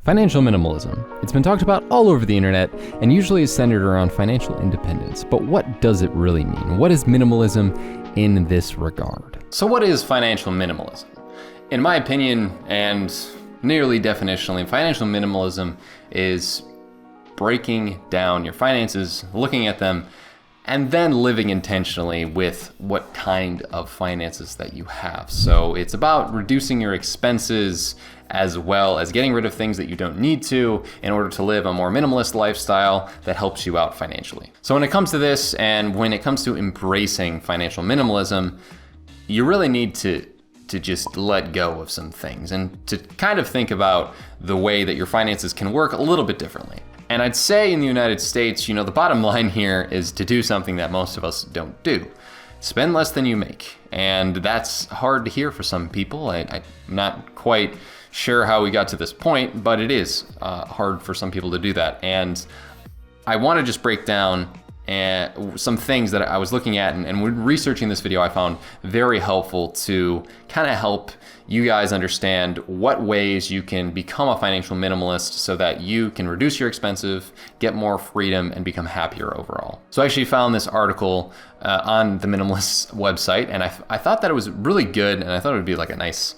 Financial minimalism. It's been talked about all over the internet and usually is centered around financial independence. But what does it really mean? What is minimalism in this regard? So what is financial minimalism? In my opinion, and nearly definitionally, financial minimalism is breaking down your finances, looking at them, and then living intentionally with what kind of finances that you have. So it's about reducing your expenses as well as getting rid of things that you don't need to in order to live a more minimalist lifestyle that helps you out financially. So when it comes to this, and when it comes to embracing financial minimalism, you really need to just let go of some things and to kind of think about the way that your finances can work a little bit differently. And I'd say in the United States, the bottom line here is to do something that most of us don't do. Spend less than you make. And that's hard to hear for some people. I'm not quite sure how we got to this point, but it is hard for some people to do that. And I want to just break down some things that I was looking at and when researching this video, I found very helpful to kind of help you guys understand what ways you can become a financial minimalist so that you can reduce your expenses, get more freedom, and become happier overall. So I actually found this article on the Minimalists website, and I thought that it was really good, and I thought it would be like a nice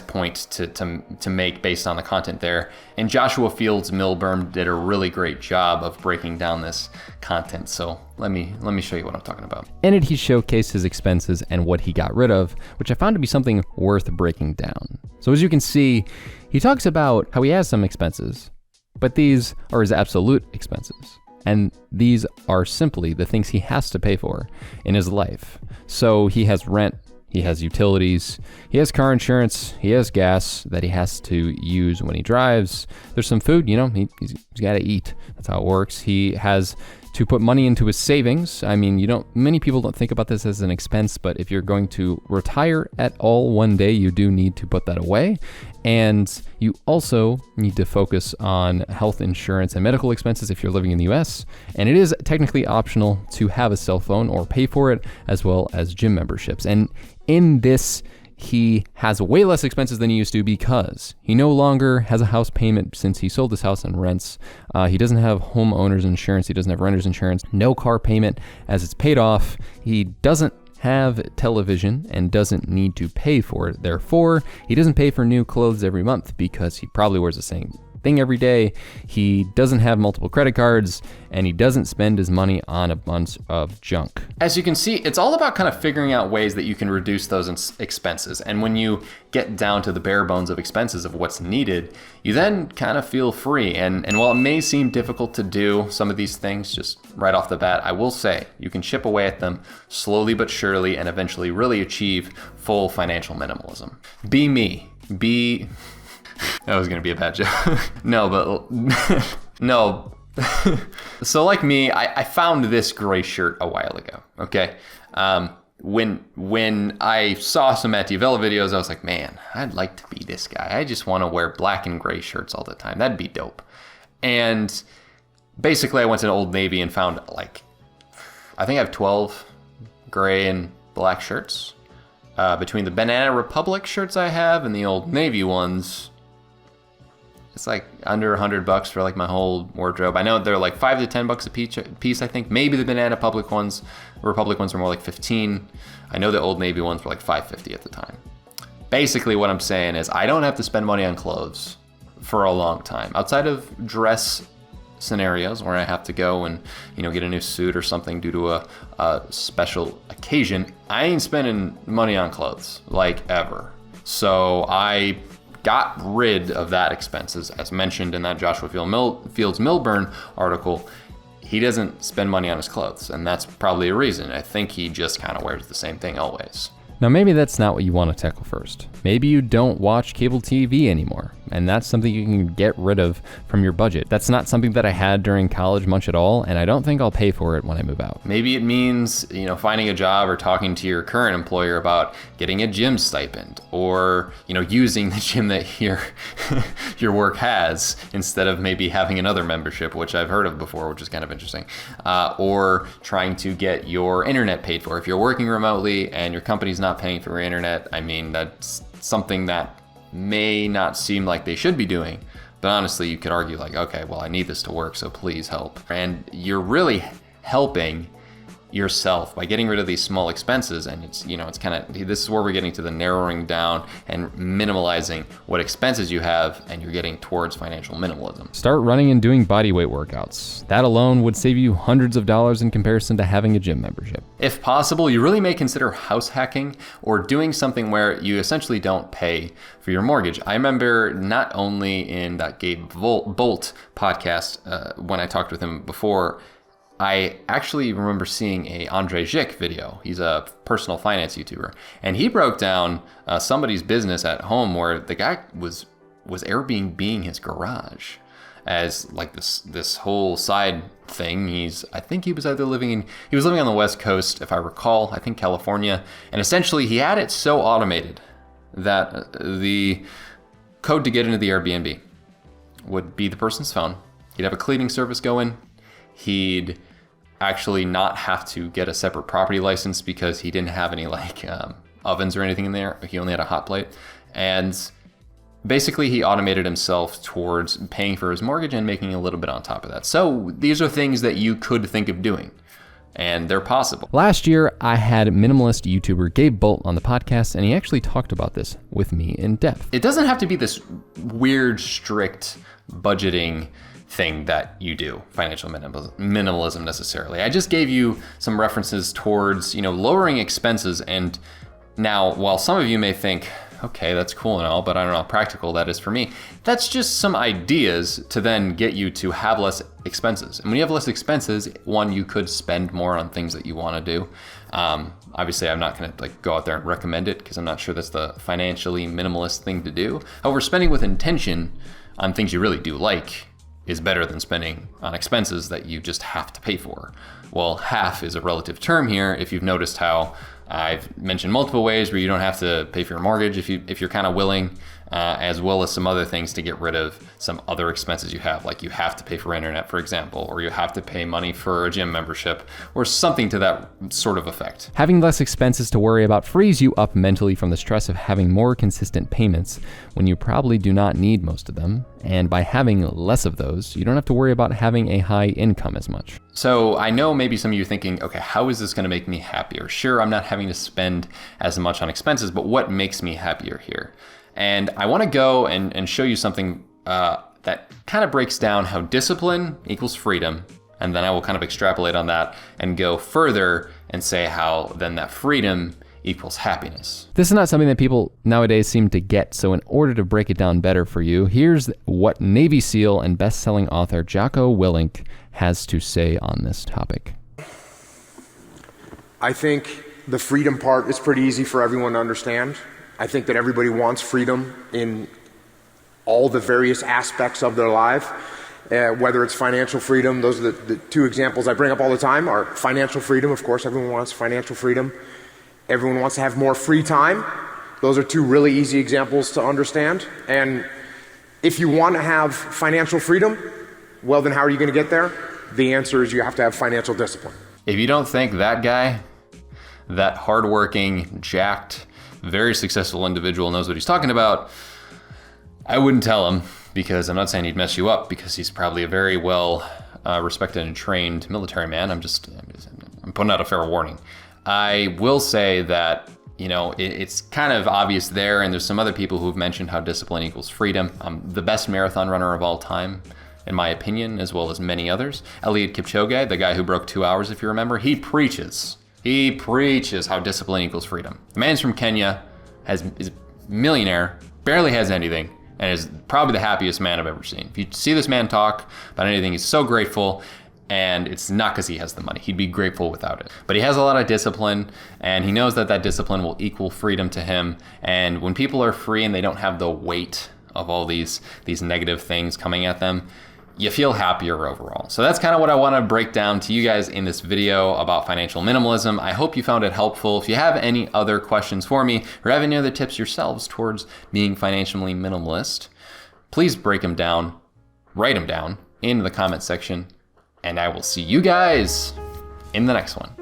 point to make based on the content there. And Joshua Fields Millburn did a really great job of breaking down this content. So let me show you what I'm talking about. In it, he showcased his expenses and what he got rid of, which I found to be something worth breaking down. So as you can see, he talks about how he has some expenses, but these are his absolute expenses. And these are simply the things he has to pay for in his life. So he has rent, he has utilities, he has car insurance, he has gas that he has to use when he drives. There's some food, he's got to eat. That's how it works. He has to put money into his savings. I mean, many people don't think about this as an expense, but if you're going to retire at all one day, you do need to put that away. And you also need to focus on health insurance and medical expenses if you're living in the US. And it is technically optional to have a cell phone or pay for it, as well as gym memberships. And in this, he has way less expenses than he used to because he no longer has a house payment since he sold his house and rents. He doesn't have homeowner's insurance. He doesn't have renter's insurance. No car payment as it's paid off. He doesn't have television and doesn't need to pay for it. Therefore, he doesn't pay for new clothes every month because he probably wears the same thing every day. He doesn't have multiple credit cards, and he doesn't spend his money on a bunch of junk. As you can see, it's all about kind of figuring out ways that you can reduce those expenses. And when you get down to the bare bones of expenses of what's needed, you then kind of feel free. And while it may seem difficult to do some of these things just right off the bat, I will say you can chip away at them slowly but surely and eventually really achieve full financial minimalism. Be me. That was going to be a bad joke. No. So like me, I found this gray shirt a while ago, okay? When I saw some Matt D'Avella videos, I was like, man, I'd like to be this guy. I just want to wear black and gray shirts all the time. That'd be dope. And basically I went to Old Navy and found I think I have 12 gray and black shirts. Between the Banana Republic shirts I have and the Old Navy ones, it's like under $100 for like my whole wardrobe. I know they're like $5 to $10 a piece, I think. Maybe the Banana Republic ones are more like 15. I know the Old Navy ones were like $5.50 at the time. Basically what I'm saying is I don't have to spend money on clothes for a long time. Outside of dress scenarios where I have to go and get a new suit or something due to a special occasion, I ain't spending money on clothes like ever. So I got rid of that expenses, as mentioned in that Joshua Fields Millburn article. He doesn't spend money on his clothes, and that's probably a reason. I think he just kind of wears the same thing always. Now, maybe that's not what you want to tackle first. Maybe you don't watch cable TV anymore, and that's something you can get rid of from your budget. That's not something that I had during college much at all, and I don't think I'll pay for it when I move out. Maybe it means, finding a job or talking to your current employer about getting a gym stipend, or, using the gym that your work has instead of maybe having another membership, which I've heard of before, which is kind of interesting, or trying to get your internet paid for. If you're working remotely and your company's not paying for your internet, I mean, that's something that may not seem like they should be doing, But honestly, you could argue like, okay, well, I need this to work, so please help. And you're really helping yourself by getting rid of these small expenses. And it's, it's kind of, this is where we're getting to the narrowing down and minimalizing what expenses you have, and you're getting towards financial minimalism. Start running and doing bodyweight workouts. That alone would save you hundreds of dollars in comparison to having a gym membership. If possible, you really may consider house hacking or doing something where you essentially don't pay for your mortgage. I remember not only in that Gabe Bolt podcast, when I talked with him before, I actually remember seeing a Andre Zick video. He's a personal finance YouTuber, and he broke down somebody's business at home where the guy was Airbnb-ing his garage as like this whole side thing. I think he was living on the West Coast, if I recall, I think California, and essentially he had it so automated that the code to get into the Airbnb would be the person's phone. He'd have a cleaning service go in. He'd actually not have to get a separate property license because he didn't have any ovens or anything in there. He only had a hot plate. And basically he automated himself towards paying for his mortgage and making a little bit on top of that. So these are things that you could think of doing, and they're possible. Last year, I had minimalist YouTuber Gabe Bolt on the podcast, and he actually talked about this with me in depth. It doesn't have to be this weird, strict budgeting thing that you do, financial minimalism necessarily. I just gave you some references towards, lowering expenses. And now, while some of you may think, okay, that's cool and all, but I don't know how practical that is for me, that's just some ideas to then get you to have less expenses. And when you have less expenses, one, you could spend more on things that you want to do. Obviously, I'm not going to go out there and recommend it because I'm not sure that's the financially minimalist thing to do. However, spending with intention on things you really do like is better than spending on expenses that you just have to pay for. Well, half is a relative term here. If you've noticed how I've mentioned multiple ways where you don't have to pay for your mortgage if you're kind of willing, as well as some other things to get rid of some other expenses you have, like you have to pay for internet, for example, or you have to pay money for a gym membership, or something to that sort of effect. Having less expenses to worry about frees you up mentally from the stress of having more consistent payments when you probably do not need most of them. And by having less of those, you don't have to worry about having a high income as much. So I know maybe some of you are thinking, okay, how is this going to make me happier? Sure, I'm not having to spend as much on expenses, but what makes me happier here? And I want to go and show you something that kind of breaks down how discipline equals freedom. And then I will kind of extrapolate on that and go further and say how then that freedom equals happiness. This is not something that people nowadays seem to get, so in order to break it down better for you, here's what Navy SEAL and best-selling author Jocko Willink has to say on this topic. I think the freedom part is pretty easy for everyone to understand. I think that everybody wants freedom in all the various aspects of their life, whether it's financial freedom. Those are the two examples I bring up all the time are financial freedom. Of course, everyone wants financial freedom. Everyone wants to have more free time. Those are two really easy examples to understand. And if you want to have financial freedom, well, then how are you going to get there? The answer is you have to have financial discipline. If you don't think that guy, that hardworking, jacked, very successful individual knows what he's talking about, I wouldn't tell him, because I'm not saying he'd mess you up, because he's probably a very well respected and trained military man. I'm putting out a fair warning. I will say that, it's kind of obvious there, and there's some other people who've mentioned how discipline equals freedom. I'm the best marathon runner of all time, in my opinion, as well as many others. Eliud Kipchoge, the guy who broke 2 hours, if you remember, he preaches how discipline equals freedom. The man's from Kenya, is a millionaire, barely has anything, and is probably the happiest man I've ever seen. If you see this man talk about anything, he's so grateful, and it's not because he has the money. He'd be grateful without it. But he has a lot of discipline, and he knows that discipline will equal freedom to him. And when people are free and they don't have the weight of all these negative things coming at them, you feel happier overall. So that's kind of what I want to break down to you guys in this video about financial minimalism. I hope you found it helpful. If you have any other questions for me or have any other tips yourselves towards being financially minimalist, please break them down, write them down in the comment section, and I will see you guys in the next one.